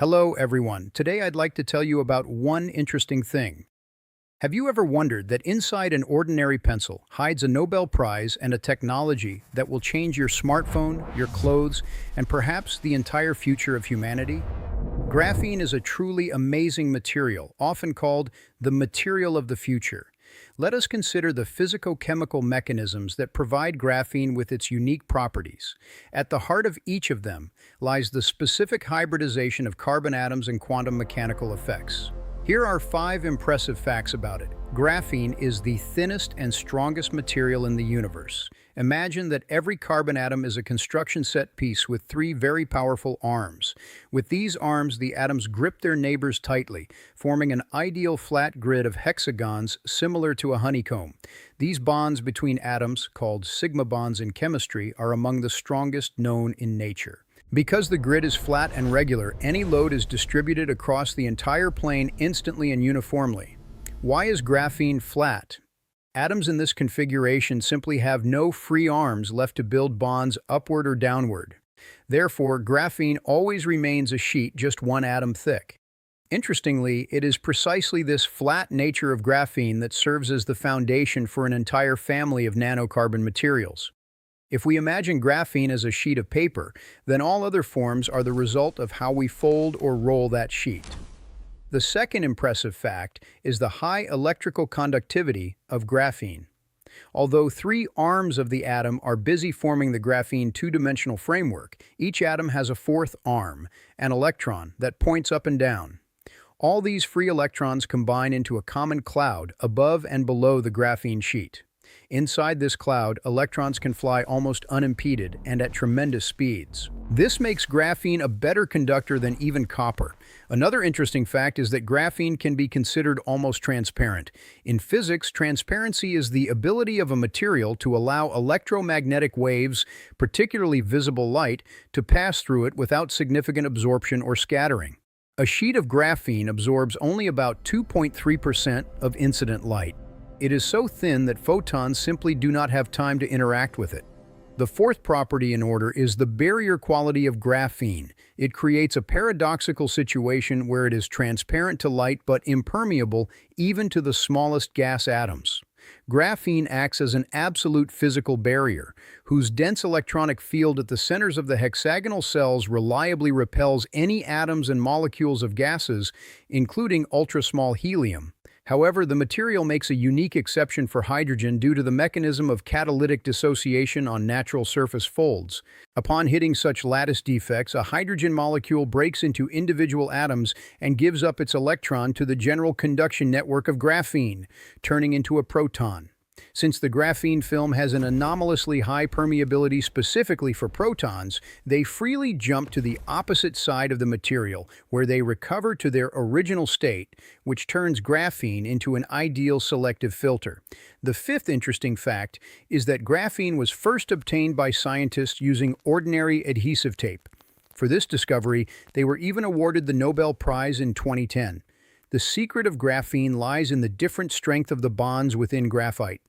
Hello, everyone. Today I'd like to tell you about one interesting thing. Have you ever wondered that inside an ordinary pencil hides a Nobel Prize and a technology that will change your smartphone, your clothes, and perhaps the entire future of humanity? Graphene is a truly amazing material, often called the material of the future. Let us consider the physico-chemical mechanisms that provide graphene with its unique properties. At the heart of each of them lies the specific hybridization of carbon atoms and quantum mechanical effects. Here are 5 impressive facts about it. Graphene is the thinnest and strongest material in the universe. Imagine that every carbon atom is a construction set piece with 3 very powerful arms. With these arms, the atoms grip their neighbors tightly, forming an ideal flat grid of hexagons similar to a honeycomb. These bonds between atoms, called sigma bonds in chemistry, are among the strongest known in nature. Because the grid is flat and regular, any load is distributed across the entire plane instantly and uniformly. Why is graphene flat? Atoms in this configuration simply have no free arms left to build bonds upward or downward. Therefore, graphene always remains a sheet just one atom thick. Interestingly, it is precisely this flat nature of graphene that serves as the foundation for an entire family of nanocarbon materials. If we imagine graphene as a sheet of paper, then all other forms are the result of how we fold or roll that sheet. The second impressive fact is the high electrical conductivity of graphene. Although 3 arms of the atom are busy forming the graphene two-dimensional framework, each atom has a 4th arm, an electron, that points up and down. All these free electrons combine into a common cloud above and below the graphene sheet. Inside this cloud, electrons can fly almost unimpeded and at tremendous speeds. This makes graphene a better conductor than even copper. Another interesting fact is that graphene can be considered almost transparent. In physics, transparency is the ability of a material to allow electromagnetic waves, particularly visible light, to pass through it without significant absorption or scattering. A sheet of graphene absorbs only about 2.3% of incident light. It is so thin that photons simply do not have time to interact with it. The 4th property in order is the barrier quality of graphene. It creates a paradoxical situation where it is transparent to light but impermeable even to the smallest gas atoms. Graphene acts as an absolute physical barrier, whose dense electronic field at the centers of the hexagonal cells reliably repels any atoms and molecules of gases, including ultra-small helium. However, the material makes a unique exception for hydrogen due to the mechanism of catalytic dissociation on natural surface folds. Upon hitting such lattice defects, a hydrogen molecule breaks into individual atoms and gives up its electron to the general conduction network of graphene, turning into a proton. Since the graphene film has an anomalously high permeability specifically for protons, they freely jump to the opposite side of the material, where they recover to their original state, which turns graphene into an ideal selective filter. The 5th interesting fact is that graphene was first obtained by scientists using ordinary adhesive tape. For this discovery, they were even awarded the Nobel Prize in 2010. The secret of graphene lies in the different strength of the bonds within graphite.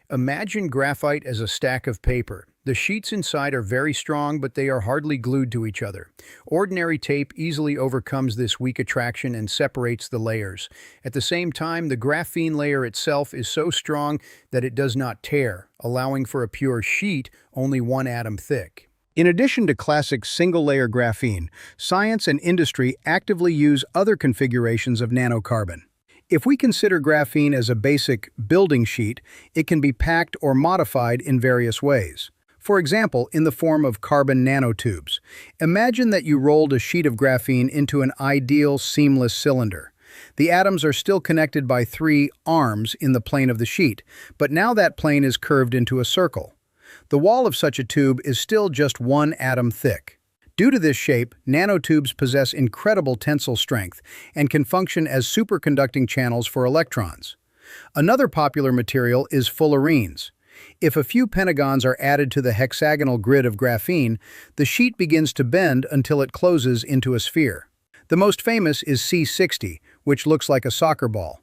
Imagine graphite as a stack of paper. The sheets inside are very strong, but they are hardly glued to each other. Ordinary tape easily overcomes this weak attraction and separates the layers. At the same time, the graphene layer itself is so strong that it does not tear, allowing for a pure sheet only 1 atom thick. In addition to classic single-layer graphene, science and industry actively use other configurations of nanocarbon. If we consider graphene as a basic building sheet, it can be packed or modified in various ways. For example, in the form of carbon nanotubes. Imagine that you rolled a sheet of graphene into an ideal seamless cylinder. The atoms are still connected by 3 arms in the plane of the sheet, but now that plane is curved into a circle. The wall of such a tube is still just 1 atom thick. Due to this shape, nanotubes possess incredible tensile strength and can function as superconducting channels for electrons. Another popular material is fullerenes. If a few pentagons are added to the hexagonal grid of graphene, the sheet begins to bend until it closes into a sphere. The most famous is C60, which looks like a soccer ball.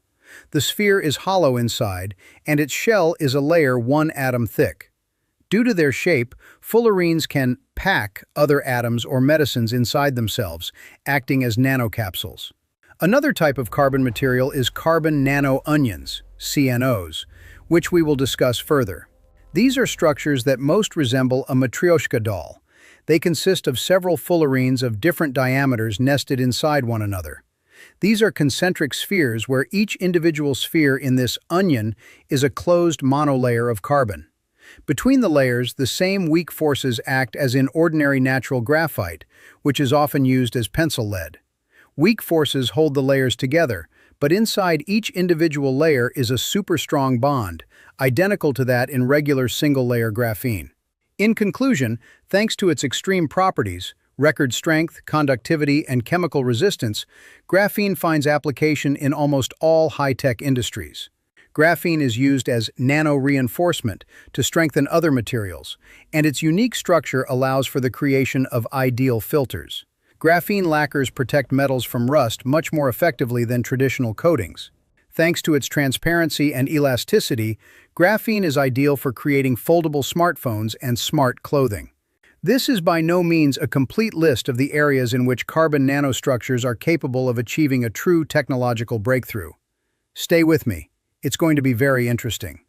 The sphere is hollow inside, and its shell is a layer 1 atom thick. Due to their shape, fullerenes can pack other atoms or medicines inside themselves, acting as nanocapsules. Another type of carbon material is carbon nano-onions, CNOs, which we will discuss further. These are structures that most resemble a matryoshka doll. They consist of several fullerenes of different diameters nested inside one another. These are concentric spheres where each individual sphere in this onion is a closed monolayer of carbon. Between the layers, the same weak forces act as in ordinary natural graphite, which is often used as pencil lead. Weak forces hold the layers together, but inside each individual layer is a super strong bond, identical to that in regular single-layer graphene. In conclusion, thanks to its extreme properties, record strength, conductivity, and chemical resistance, graphene finds application in almost all high-tech industries. Graphene is used as nano-reinforcement to strengthen other materials, and its unique structure allows for the creation of ideal filters. Graphene lacquers protect metals from rust much more effectively than traditional coatings. Thanks to its transparency and elasticity, graphene is ideal for creating foldable smartphones and smart clothing. This is by no means a complete list of the areas in which carbon nanostructures are capable of achieving a true technological breakthrough. Stay with me. It's going to be very interesting.